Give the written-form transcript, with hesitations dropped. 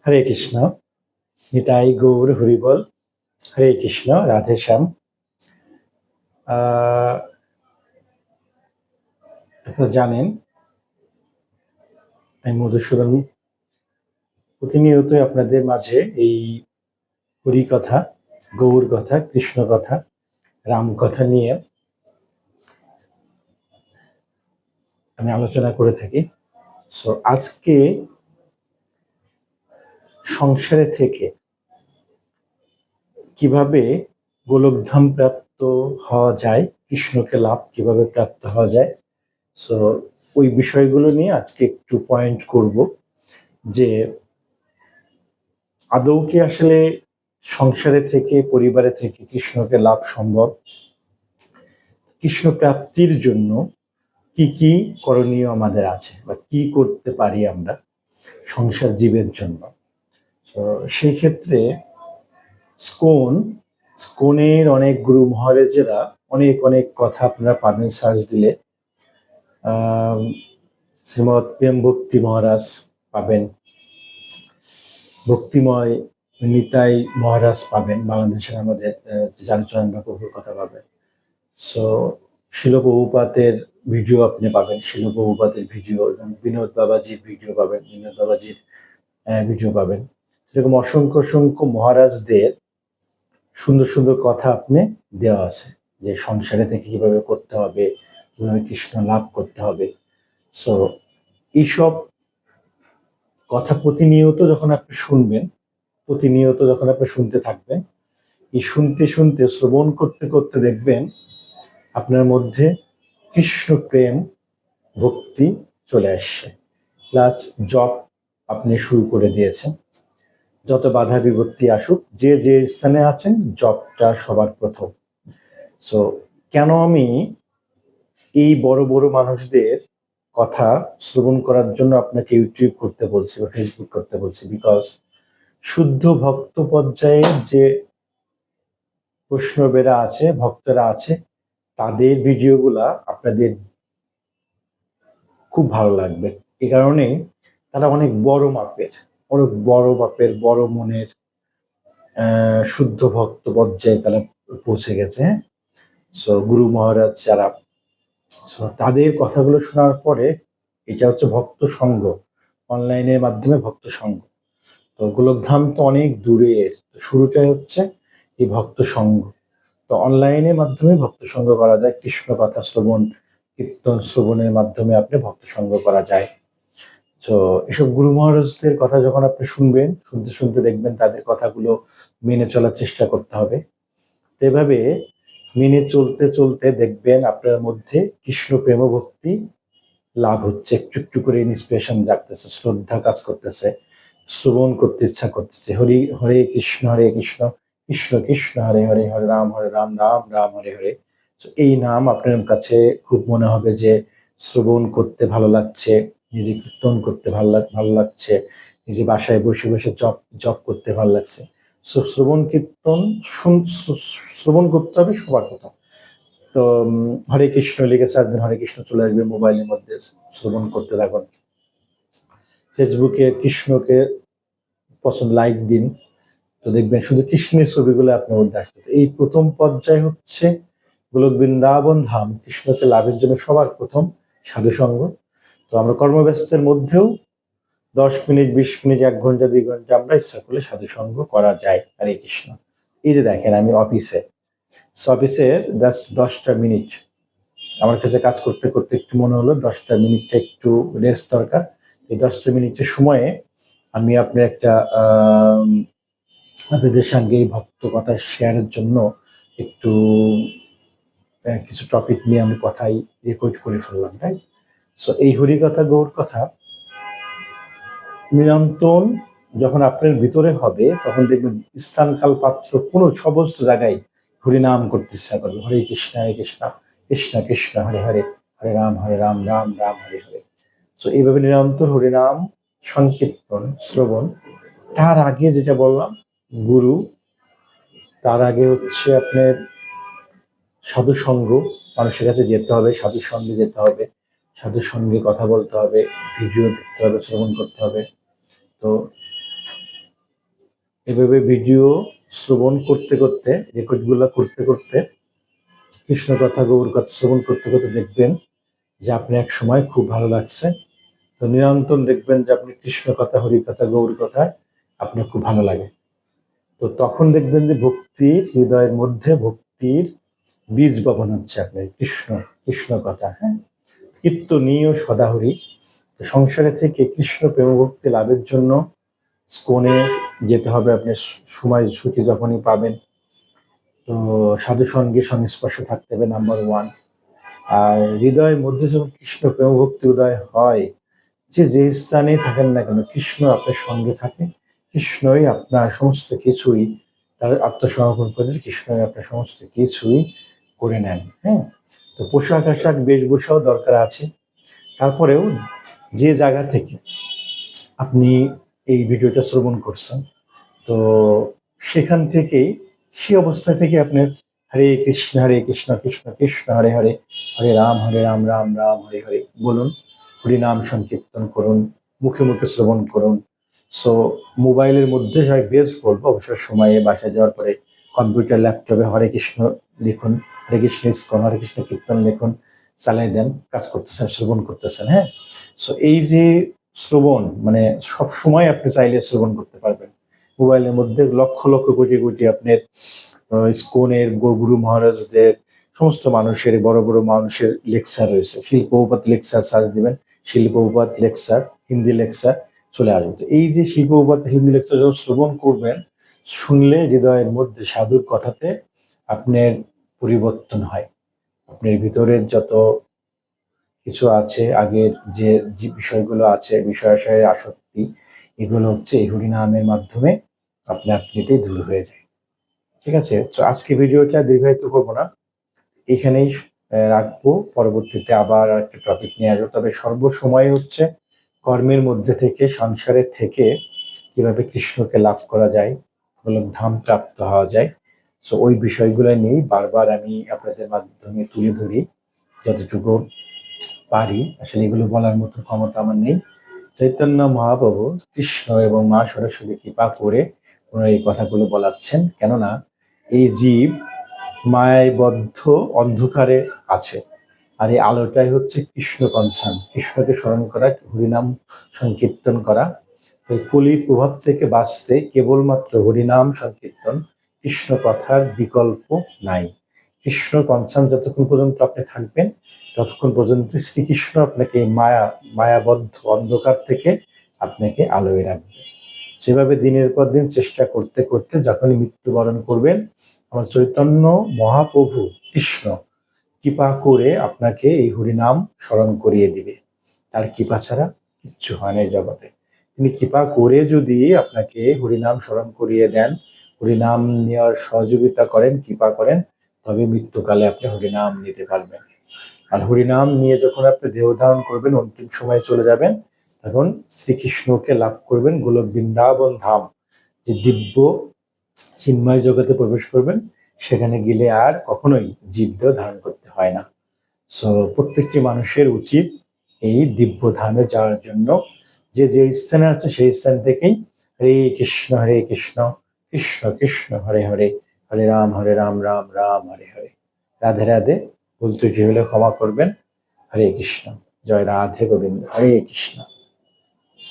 হরে কৃষ্ণ, নিতাই গৌর হরিবল। হরে কৃষ্ণ, রাধে শ্যাম। আপনারা জানেন আমি মধুসূদন প্রতিনিয়তই আপনাদের মাঝে এই হরি কথা, গৌর কথা, কৃষ্ণ কথা, রাম কথা নিয়ে আমি আলোচনা করে থাকি। সো আজকে সংসারে থেকে কিভাবে গোলকধাম প্রাপ্ত হওয়া যায়, কৃষ্ণকে লাভ কিভাবে প্রাপ্ত হওয়া যায়, সো ওই বিষয়গুলো নিয়ে আজকে একটু পয়েন্ট করব যে আদৌ কি আসলে সংসারে থেকে, পরিবারে থেকে কৃষ্ণকে লাভ সম্ভব? কৃষ্ণ প্রাপ্তির জন্য কি কি করণীয় আমাদের আছে বা কি করতে পারি আমরা সংসার জীবের জন্য? তো সেই ক্ষেত্রে স্কনের অনেক গুরু মহারাজেরা অনেক অনেক কথা আপনারা পাবেন সার্চ দিলে। শ্রীমৎ প্রেম ভক্তি মহারাজ পাবেন, ভক্তিময় নিতাই মহারাজ পাবেন, বাংলাদেশের আমাদের চারুচরণ প্রভুর কথা পাবেন। সো শিল প্রভুপাতের ভিডিও আপনি পাবেন, শিল প্রভুপাতের ভিডিও, এবং বিনোদ বাবাজির ভিডিও পাবেন, বিনোদ বাবাজির ভিডিও পাবেন। এরকম অসংখ্য অসংখ্য মহারাজদের সুন্দর সুন্দর কথা আপনি দেওয়া আছে যে সংসারে থেকে কিভাবে করতে হবে, কিভাবে কৃষ্ণ লাভ করতে হবে। সো এইসব কথা প্রতিনিয়ত যখন আপনি শুনবেন, প্রতিনিয়ত যখন আপনি শুনতে থাকবেন, এই শুনতে শুনতে শ্রবণ করতে করতে দেখবেন আপনার মধ্যে কৃষ্ণ প্রেম ভক্তি চলে আসছে। প্লাস জপ আপনি শুরু করে দিয়েছেন। যত বাধা বিপত্তি আসুক, যে যে স্থানে আছেন, জপটা সবার প্রথম। সো কেন আমি এই বড় বড় মানুষদের কথা শ্রবণ করার জন্য আপনাকে ইউটিউব করতে বলছি বা ফেসবুক করতে বলছি? বিকজ শুদ্ধ ভক্ত পর্যায়ে যে বৈষ্ণবেরা আছে, ভক্তরা আছে, তাদের ভিডিওগুলা আপনাদের খুব ভালো লাগবে। এই কারণে তারা অনেক বড় মাপের, বড় মনের শুদ্ধ ভক্ত পর্যায়ে তারা পৌঁছে গেছে। সো গুরু মহারাজ যারা, সো তাদের কথাগুলো শোনার পরে, এটা হচ্ছে ভক্ত সঙ্গ, অনলাইনের মাধ্যমে ভক্ত সঙ্গ। তো গোলকধাম তো অনেক দূরের, শুরুটাই হচ্ছে এই ভক্ত সঙ্গ। তো অনলাইনের মাধ্যমে ভক্ত সঙ্গ করা যায়, কৃষ্ণ কথা শ্রবণ, কীর্তন শ্রবণের মাধ্যমে আপনি ভক্ত সঙ্গ করা যায়। তো এসব গুরু মহারাজদের কথা যখন আপনি শুনবেন, শুনতে শুনতে দেখবেন তাদের কথাগুলো মেনে চলার চেষ্টা করতে হবে। তো এভাবে মেনে চলতে চলতে দেখবেন আপনার মধ্যে কৃষ্ণ প্রেম ভক্তি লাভ হচ্ছে, একটু একটু করে ইন্সপিরেশন জাগতেছে, শ্রদ্ধা কাজ করতেছে, শ্রবণ করতে ইচ্ছা করতেছে। হরি হরে কৃষ্ণ কৃষ্ণ কৃষ্ণ হরে হরে, হরে রাম রাম রাম হরে হরে। তো এই নাম আপনার কাছে খুব মনে হবে যে শ্রবণ করতে ভালো লাগছে, নিজে কীর্তন করতে ভালো লাগছে, নিজে বাসায় বসে বসে জপ করতে ভালো লাগছে। সো শ্রবণ কীর্তন শ্রবণ করতে হবে সবার কথা। তো হরে কৃষ্ণ লিখে সার্চ দিন, হরে কৃষ্ণ চলে আসবে মোবাইলের মধ্যে, শ্রবণ করতে থাকুন। ফেসবুকে কৃষ্ণকে পছন্দ, লাইক দিন, তো দেখবেন শুধু কৃষ্ণের ছবিগুলো আপনার মধ্যে আসবে। এই প্রথম পর্যায় হচ্ছে গোলক বৃন্দাবন ধাম কৃষ্ণকে লাভের জন্য সবার প্রথম সাধুসঙ্গ। তো আমরা কর্মব্যস্তের মধ্যেও 10 মিনিট, 20 মিনিট, 1 ঘন্টা, 2 ঘন্টা আমরা ইচ্ছা করলে সাধুসঙ্গ করা যায়। হরে কৃষ্ণ। এই যে দেখেন আমি অফিসের জাস্ট 10টা মিনিট আমার কাছে কাজ করতে করতে একটু মনে হলো 10টা মিনিটটা একটু রেস্ট দরকার। এই 10টা মিনিটের সময়ে আমি আপনার আপনাদের সঙ্গে এই ভক্ত কথা শেয়ারের জন্য একটু কিছু টপিক নিয়ে আমি কথাই রেকর্ড করে ফেললাম, তাই। সো এই হরি কথা গৌর কথা নিরন্তর যখন আপনার ভিতরে হবে, তখন দেখবেন স্থানকাল পাত্র কোনো সমস্ত জায়গায় হরিনাম করতে ইচ্ছা করবে। হরে কৃষ্ণ কৃষ্ণ কৃষ্ণ হরে হরে, হরে রাম রাম রাম হরে হরে। তো এইভাবে নিরন্তর হরিনাম সংকীর্তন শ্রবণ। তার আগে যেটা বললাম গুরু, তার আগে হচ্ছে আপনার সাধুসঙ্গ, মানুষের কাছে যেতে হবে, সাধুর সঙ্গে যেতে হবে, সাধুর সঙ্গে কথা বলতে হবে, ভিডিও দেখতে হবে, শ্রবণ করতে হবে। তো এভাবে ভিডিও শ্রবণ করতে করতে, রেকর্ডগুলো করতে করতে, কৃষ্ণ কথা গৌর কথা শ্রবণ করতে করতে দেখবেন যে আপনি এক সময় খুব ভালো লাগছে। তো নিরন্তর দেখবেন যে আপনি কৃষ্ণ কথা, হরি কথা, গৌর কথা আপনার খুব ভালো লাগে। তো তখন দেখবেন যে ভক্তির হৃদয়ের মধ্যে ভক্তির বীজ বপন হচ্ছে আপনার কৃষ্ণ কৃষ্ণ কথা। হ্যাঁ, কীর্তনীয় সদাহরি। সংসারে থেকে কৃষ্ণ প্রেম ভক্তি লাভের জন্য স্কনে যেতে হবে। আপনি সময় ছুটি যখনই পাবেন, তো সাধু সঙ্গে সংস্পর্শ থাকতে হবে, নাম্বার ওয়ান। আর হৃদয়ের মধ্যে যখন কৃষ্ণ প্রেম ভক্তি উদয় হয়, যে স্থানেই থাকেন না কেন কৃষ্ণ আপনার সঙ্গে থাকে, কৃষ্ণই আপনার সমস্ত কিছুই, তার আত্মসমর্পণ করে কৃষ্ণই আপনার সমস্ত কিছুই করে নেন। হ্যাঁ, তো পোশাক আশাক বেশভূষাও দরকার আছে। তারপরেও যে জায়গা থেকে আপনি এই ভিডিওটা শ্রবণ করছেন, তো সেখান থেকেই, সে অবস্থা থেকে আপনার হরে কৃষ্ণ কৃষ্ণ কৃষ্ণ হরে হরে, হরে রাম রাম রাম হরে হরে বলুন। হরিনাম সংকীর্তন করুন, মুখে মুখে শ্রবণ করুন। সো মোবাইলের মধ্যে সবাই বেস্ট বলবো, অবসর সময়ে বাসায় যাওয়ার পরে কম্পিউটার ল্যাপটপে হরে কৃষ্ণ লিখুন, হরে কৃষ্ণ ইস্কন, হরে কৃষ্ণ কীর্তন লিখুন, চালাই দেন, কাজ করতেছেন, শ্রবণ করতেছেন। হ্যাঁ, সো এই যে শ্রবণ, মানে সব সময় আপনি চাইলে শ্রবণ করতে পারবেন। মোবাইলের মধ্যে লক্ষ লক্ষ কোটি কোটি আপনার ইস্কনের গুরু মহারাজদের, সমস্ত মানুষের, বড় বড় মানুষের লেকচার রয়েছে। শিল প্রভুপাত লেকচার সার্চ দিবেন, শিল প্রভুপাত লেকচার, হিন্দি লেকচার চলে আসবে। তো এই যে শিল প্রভুপাত হিন্দি লেকচার যখন শ্রবণ করবেন, শুনলে হৃদয়ের মধ্যে সাধুর কথাতে আপনার পরিবর্তন হয়। আপনার ভিতরের যত কিছু আছে, আগের যে বিষয়গুলো আছে, বিষয় আশয়ের আসক্তি, এগুলো হচ্ছে এই হরিনামের মাধ্যমে আপনি আপনিতেই দূর হয়ে যায়। ঠিক আছে, তো আজকে ভিডিওটা দীর্ঘায়িত করবো না, এখানেই রাখবো। পরবর্তীতে আবার একটা টপিক নিয়ে আসবো। তবে সর্বসময় হচ্ছে কর্মের মধ্যে থেকে, সংসারের থেকে কিভাবে কৃষ্ণকে লাভ করা যায়, গোলক ধাম প্রাপ্ত হওয়া যায়, সো ওই বিষয়গুলো নিয়েই বারবার আমি আপনাদের মাধ্যমে তুলে ধরি যতটুকু পারি। আসলে এগুলো বলার মতো ক্ষমতা আমার নেই। চৈতন্য মহাপ্রভু কৃষ্ণ এবং মা সরস্বতী কৃপা করে ওনারা এই কথাগুলো বলাচ্ছেন, কেননা এই জীব মায়ায় বদ্ধ অন্ধকারে আছে, আর এই আলোটাই হচ্ছে কৃষ্ণ কনসান, কৃষ্ণকে স্মরণ করা, হরিনাম সংকীর্তন করা। তো কলির প্রভাব থেকে বাঁচতে কেবলমাত্র হরিনাম সংকীর্তন, কৃষ্ণ কথার বিকল্প নাই। কৃষ্ণ কনসান যতক্ষণ পর্যন্ত আপনি থাকবেন, ততক্ষণ পর্যন্ত শ্রীকৃষ্ণ আপনাকে মায়াবদ্ধ অন্ধকার থেকে আপনাকে আলোয় রাখবে। সেভাবে দিনের পর দিন চেষ্টা করতে করতে যখনই মৃত্যুবরণ করবেন, আমার চৈতন্য মহাপ্রভু কৃষ্ণ কৃপা করে আপনাকে এই হরিনাম স্মরণ করিয়ে দিবে। তার কৃপা ছাড়া কিচ্ছু হয় না এই জগতে। তিনি কৃপা করে যদি আপনাকে হরিনাম স্মরণ করিয়ে দেন, হরিনাম নেওয়ার সহযোগিতা করেন, কৃপা করেন, তবে মৃত্যুকালে আপনি হরিনাম নিতে পারবেন। আর হরিনাম নিয়ে যখন আপনি দেহ ধারণ করবেন, অন্তিম সময়ে চলে যাবেন, তখন শ্রীকৃষ্ণকে লাভ করবেন, গোলক বৃন্দাবন ধাম, যে দিব্য চিন্ময় জগতে প্রবেশ করবেন। সেখানে গেলে আর কখনোই জীবদেহ ধারণ করতে হয় না। সো প্রত্যেকটি মানুষের উচিত এই দিব্য ধামে যাওয়ার জন্য যে যে স্থানে আছে সেই স্থান থেকেই হরে কৃষ্ণ কৃষ্ণ কৃষ্ণ হরে হরে, হরে রাম রাম রাম হরে হরে। রাধে রাধে, ভুল ত্রুটি হলে ক্ষমা করবেন। হরে কৃষ্ণ, জয় রাধে গোবিন্দ, হরে কৃষ্ণ।